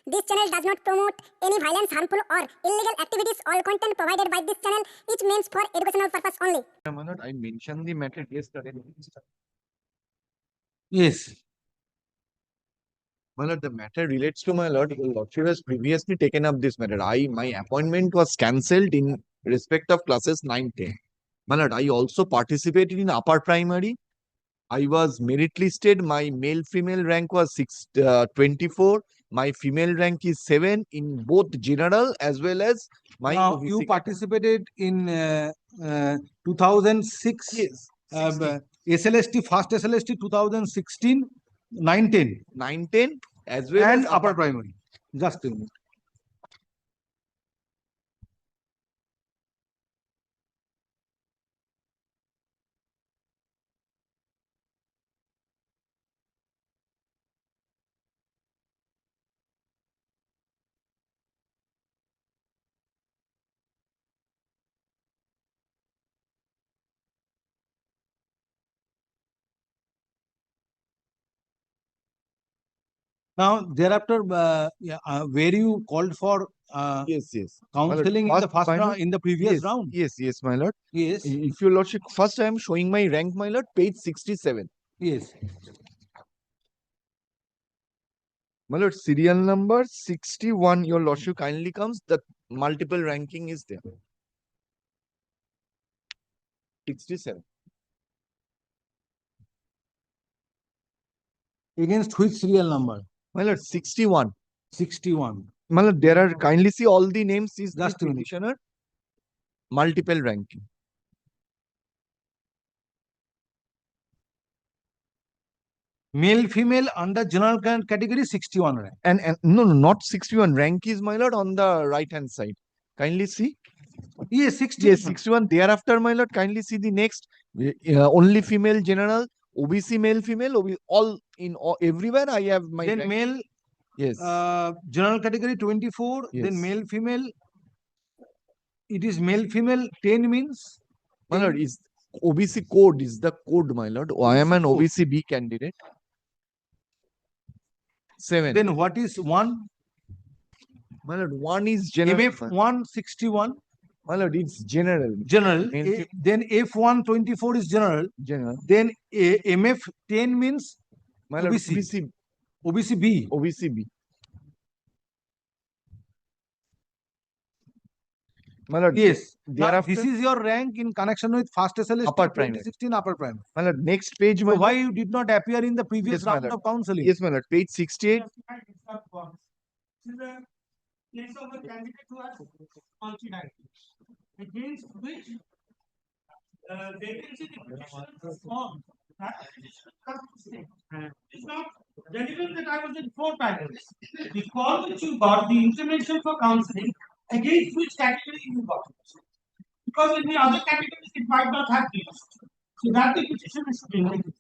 This channel does not promote any violence, harmful or illegal activities. All content provided by this channel is meant for educational purpose only. My lord, I mentioned the matter yesterday. Yes. My lord, the matter relates to my lord. Your lordship has previously taken up this matter. My appointment was cancelled in respect of classes 9-10. My lord, I also participated in upper primary. I was merit listed. My male-female rank was 24. My female rank is 7 in both general as well as my Now, OBC you participated in 2006 Yes, SLST, first SLST 2016, 9-10 9-10 as well and as upper primary. Just a minute. Now, thereafter, where you called for Yes, yes. counseling in the first round, in the previous Yes, round? yes, my lord. Yes. If your lordship, first I am showing my rank, my lord, page 67. Yes. My lord, serial number 61, your lordship kindly comes, the multiple ranking is there. 67. Against which serial number? My lord, 61. 61. My lord, there are, kindly see all the names is the Just a minute. petitioner, multiple ranking. Male, female under general category 61 rank. And no, not 61. Rank is, my lord, on the right hand side. Kindly see. Yes, 61. Yes, 61. Thereafter, my lord, kindly see the next. Only female general, OBC male, female, all in everywhere I have my Then rank. male, Yes. general category 24. Yes. Then male, female. It is male, female 10 means. My lord, is OBC code is the code, my lord. I am an code. OBC B candidate. 7. Then what is 1? My lord, 1 is general. MF 161. My lord, it's general. General. Male, Then F124 is general. general. Then MF 10 means My lord, OBC. OBC B. OBC B. My lord, Yes. Now, thereafter, this is your rank in connection with first SLST upper primary. 2016 upper primary. My lord, next page, my So why lord. you did not appear in the previous Yes, my round lord. of counseling? Yes, my lord. Page 68. Case of a candidate who has multi-rank, against which vacancy the petitioner was formed. That petition comes to stay. It's not relevant that I was in 4 panels. The call which you got, the information for counseling, against which category you got it. Because in the other categories it might not have been. So that the petitioner should be made.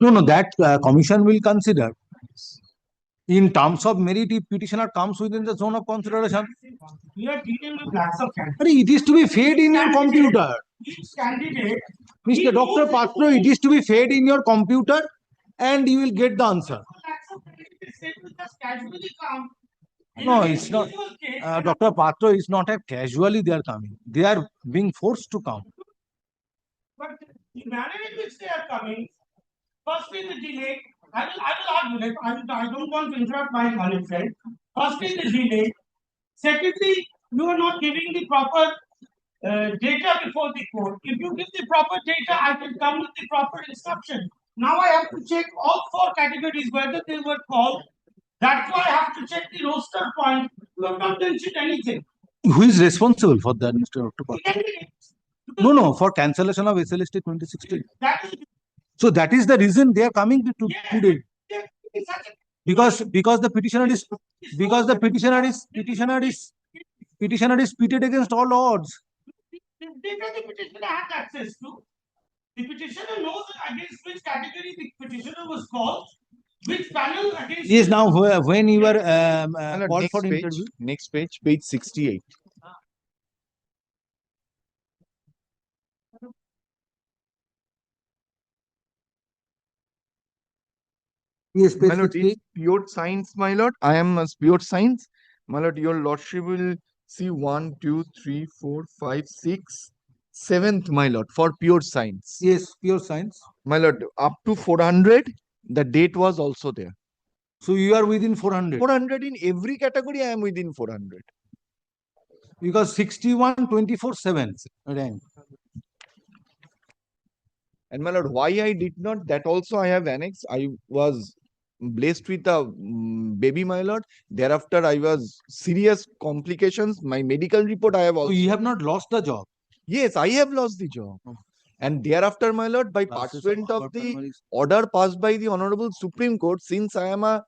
No, that commission will consider. In terms of merit, if petitioner comes within the zone of consideration, We are dealing with lakhs of candidates. but it is to be fed in your computer. Each candidate, Mr. Dr. Patro, it is to be fed in your computer and you will get the answer. lakhs of candidates, they will just casually come. No, it's not. Dr. Patro is not a casually they are coming. They are being forced to come. But the manner in which they are coming, firstly the delay, I will argue, I don't want to interrupt my colleague friend. Firstly the delay, secondly, you are not giving the proper data before the court. If you give the proper data, I can come with the proper instruction. Now I have to check all 4 categories, whether they were called. That's why I have to check the roster point. You have not mentioned anything. Who is responsible for that, Mr. Dr. Patro? No, for cancellation of SLST 2016. That is, So that is the reason they are coming to today. it's such a Because the petitioner is petitioner is pitted against all odds. the data the petitioner has access to. The petitioner knows against which category the petitioner was called, which panel against. Yes, now when you were My lord, called next for page. interview. Next page, page 68. Yes, page My lord, 60. it's pure science, my lord. I am a pure science. My lord, your lordship will see 1, 2, 3, 4, 5, 6, 7th, my lord, for pure science. Yes, pure science. My lord, up to 400, the date was also there. So you are within 400 400 in every category, I am within 400. because 61, 24, 7 rank. And my lord, why I did not, that also I have annexed. I was blessed with a baby, my lord. Thereafter, I was serious complications. My medical report, I have So also. you have not lost the job. Yes, I have lost the job. And thereafter, my lord, by Classes pursuant of upper the primary. order passed by the Honorable Supreme Court, since I am a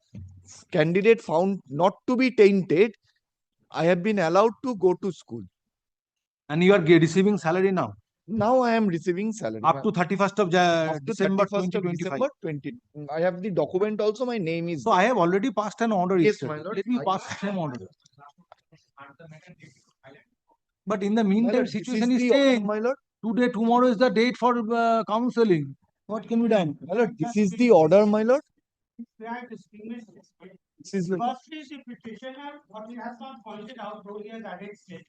candidate found not to be tainted, I have been allowed to go to school. And you are receiving salary now Now I am receiving salary. up to 31st of Up to December 31st of 2025. December 20. I have the document also, my name is So I have already passed an order. Yes, yesterday. my lord. Let me I- pass the same order. But in the My meantime, lord, this situation is the order, changed. my lord. Today, tomorrow is the date for counseling. What can be done? My lord, this is the order, my lord. May I distinguish this? This is the Firstly, the petitioner, what he has not pointed out, though he has added it,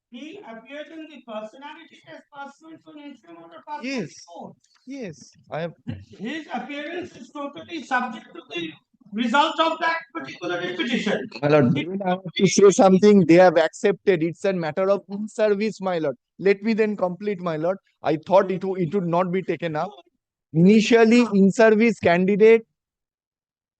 he appeared in the personality test pursuant to an instrument of personal Yes. code. Yes. I have His appearance is totally subject to the result of that particular petition. My lord, even I have to say something. They have accepted. It's a matter of in-service, my lord. Let me then complete, my lord. I thought it would not be taken up. Initially, in-service candidate,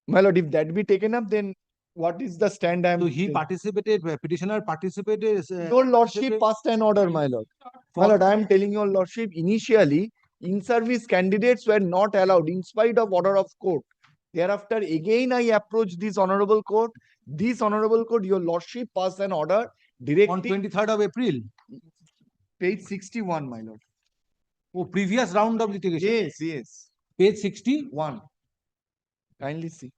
my lord, if that be taken up, then what is the stand I am So he saying? participated, petitioner participated. Your lordship passed an order, my lord. My lord, I am telling your lordship, initially, in-service candidates were not allowed in spite of order of court. Thereafter, again, I approached this honorable court. This honorable court, your lordship passed an order On directing 23rd of April. page 61, my lord. Oh, previous round of litigation. Yes, yes. Page 60. 1. Kindly see.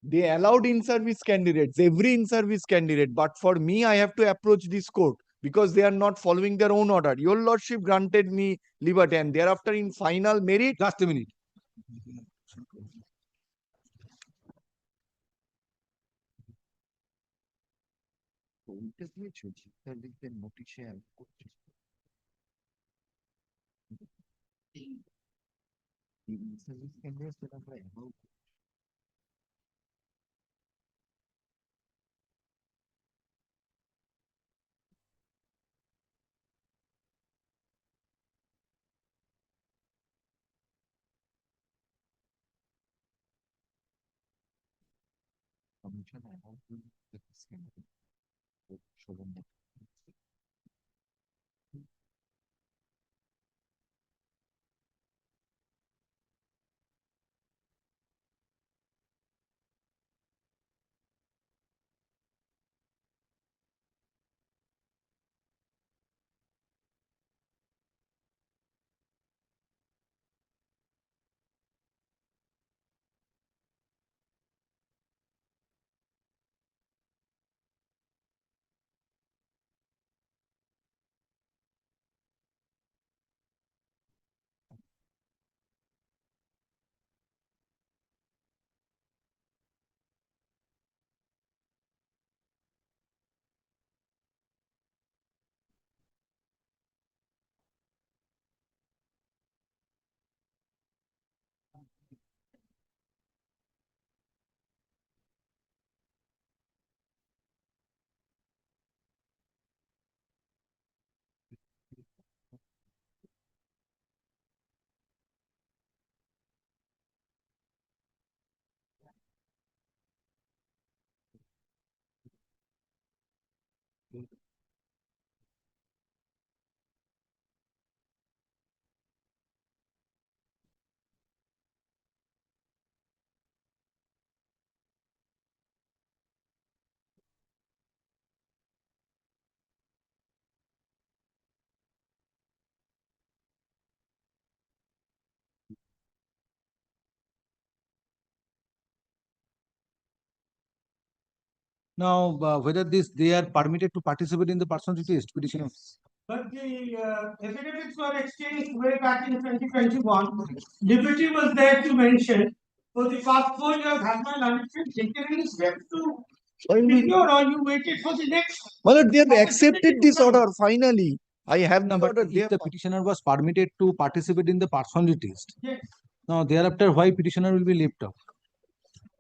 They allowed in-service candidates, every in-service candidate. But for me, I have to approach this court because they are not following their own order. Your lordship granted me liberty, and thereafter, in final merit, Just a minute. Now, whether they are permitted to participate in the personality test petitioner. But the affidavits were exchanged way back in 2021. Liberty was there to mention, for the past 4 years, have my lordship taken any steps to secure, or you waited for the next? My lord, they have accepted this order finally. I have No, the but order. They if have the petitioner was permitted to participate in the personality test, Yes. now thereafter why petitioner will be left out?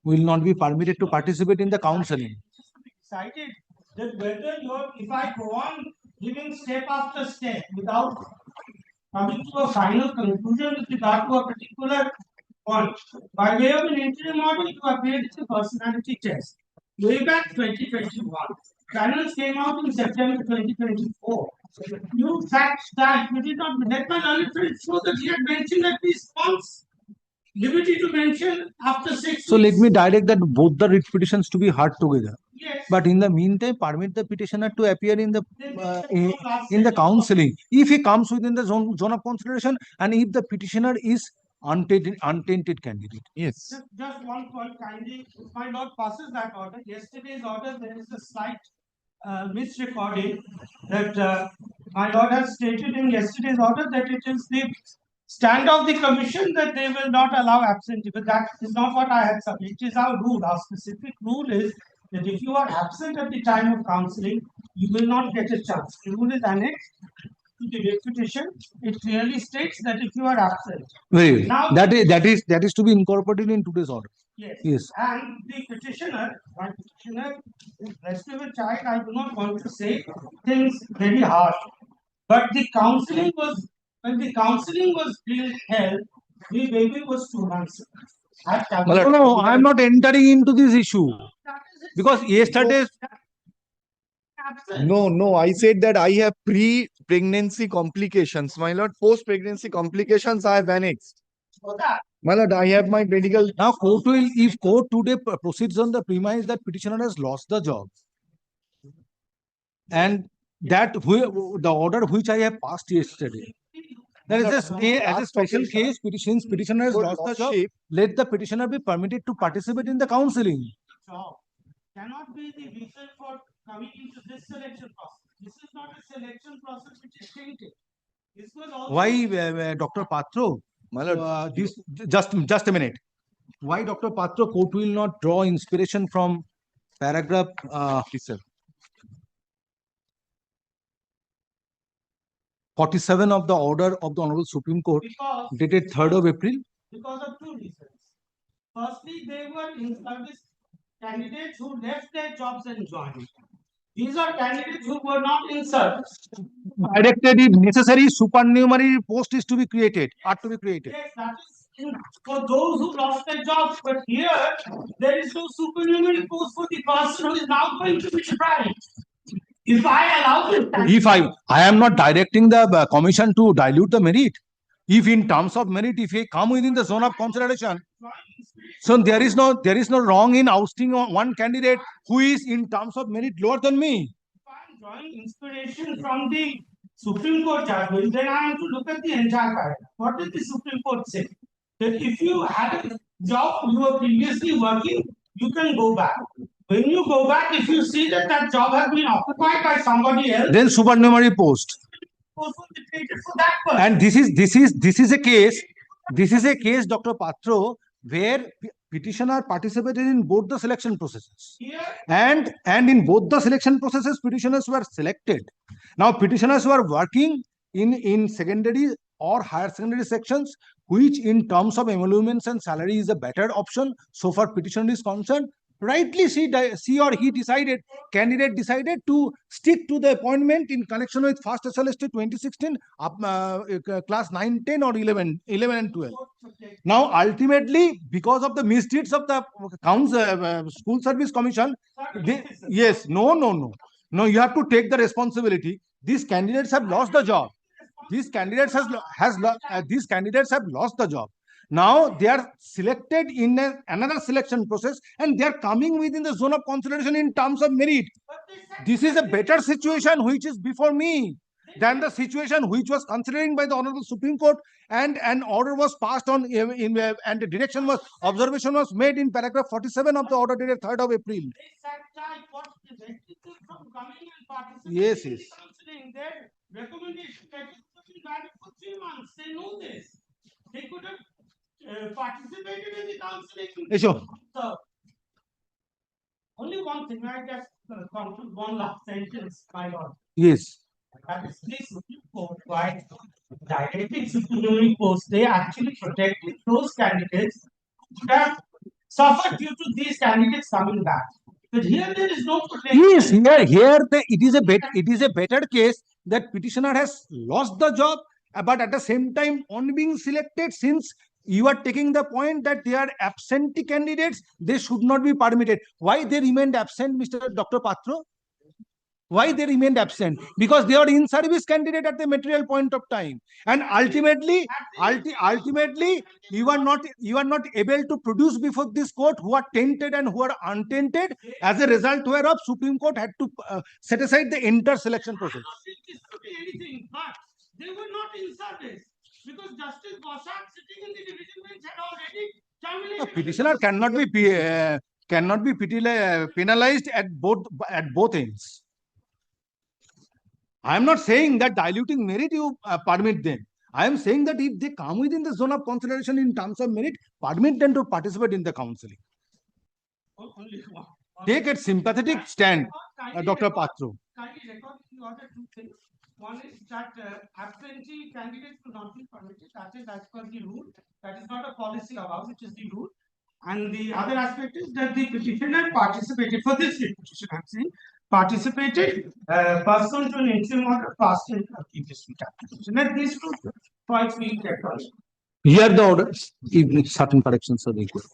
Will not be permitted to participate in the counseling. Decided that whether if I go on giving step after step without coming to a final conclusion with regard to a particular point, by way of an interim order, you appeared in the personality test. Way back 2021, panels came out in September 2024. You facts that you did not let my learned friend show that he had mentioned at least once. Liberty to mention after 6 So let weeks. me direct that both the writ petitions to be heard together. Yes. But in the meantime, permit the petitioner to appear in the Then in the counseling if he comes within the zone of consideration, and if the petitioner is untainted candidate. Yes. Just one point, kindly, if my lord passes that order, yesterday's order, there is a slight misrecording that my lord has stated in yesterday's order that it is the stand of the commission that they will not allow absentee, but that is not what I had submitted. It is our rule. Our specific rule is that if you are absent at the time of counseling, you will not get a chance. The rule is annexed to the writ petition. It clearly states that if you are absent. Very well. Now- That is to be incorporated in today's order. Yes. Yes. And the petitioner, my petitioner, is blessed with a child. I do not want to say things very harsh. But the counseling was, when the counseling was being held, the baby was 2 months. No, I am not entering into this issue That is it. because yesterday. Absent. No. I said that I have pre-pregnancy complications. My lord, post-pregnancy complications I have annexed. So that, My lord, I have my medical. Now, if court today proceeds on the premise that petitioner has lost the job, and that the order which I have passed yesterday, there is a stay as a special case. Petitioner has lost the job. Let the petitioner be permitted to participate in the counseling. job cannot be the reason for coming into this selection process. This is not a selection process which is tainted. This was also. Why, Dr. Patro? My lord, This just a minute. Why, Dr. Patro, court will not draw inspiration from paragraph 47 of the order of the Honorable Supreme Court Because. dated 3rd of April? Because of 2 reasons. Firstly, they were in service candidates who left their jobs and joined. These are candidates who were not in service. Directed if necessary, supernumerary post is to be created, are to be created. Yes, that is for those who lost their jobs. But here, there is no supernumerary post for the person who is now going to be tried. If I allow this. If I am not directing the commission to dilute the merit. If in terms of merit, if he come within the zone of consideration, so there is no wrong in ousting one candidate who is in terms of merit lower than me. If I am drawing inspiration from the Supreme Court judgment, then I have to look at the entire paragraph. What did the Supreme Court say? That if you had a job you were previously working, you can go back. When you go back, if you see that that job has been occupied by somebody else, Then supernumerary post. post will be created for that person. And this is a case. This is a case, Dr. Patro, where petitioner participated in both the selection processes. Here, And in both the selection processes, petitioners were selected. Now, petitioners were working in secondary or higher secondary sections, which in terms of emoluments and salary is a better option. So far, petitioner is concerned. Rightly, she or he decided, candidate decided to stick to the appointment in connection with first SLST 2016, class 9, 10 or 11 and 12. Now, ultimately, because of the misdeeds of the School Service Commission, yes, no, you have to take the responsibility. These candidates have lost the job. These candidates have lost the job. Now they are selected in another selection process, and they are coming within the zone of consideration in terms of merit. This is a better situation which is before me than the situation which was considering by the Honorable Supreme Court, and an order was passed on and the direction was observation was made in paragraph 47 of the order dated 3rd of April. from coming and participating Yes. in the counseling there. recommendation letters have been valid for 3 months. They know this. They could have participated in the counseling. Esho. So, only one thing, I just conclude one last sentence, my lord. Yes. That is this Supreme Court, by directing supernumerary posts, they actually protected those candidates who have suffered due to these candidates coming back. But here there is no protection. Yes, it is a better case that petitioner has lost the job, but at the same time, on being selected, since you are taking the point that they are absentee candidates, they should not be permitted. Why they remained absent, Mr. Dr. Patro? Why they remained absent? Because they are in service candidate at the material point of time, and ultimately you are not able to produce before this court who are tainted and who are untainted, as a result whereof Supreme Court had to set aside the entire selection process. I'm not disputing anything, but they were not in service because Justice Bosak sitting in the division bench had already A terminated. petitioner cannot be penalized at both ends. I am not saying that diluting merit you permit them. I am saying that if they come within the zone of consideration in terms of merit, permit them to participate in the counseling. Only one. Take a sympathetic stand, Dr. Patro. Kindly record in order two things. One is that absentee candidates will not be permitted. That is as per the rule. That is not a policy of ours, it is the rule. And the other aspect is that the petitioner participated for this petition, I'm saying, participated pursuant to an interim order passed in a previous application. Let these two points be kept on. Here the order, if certain corrections are required.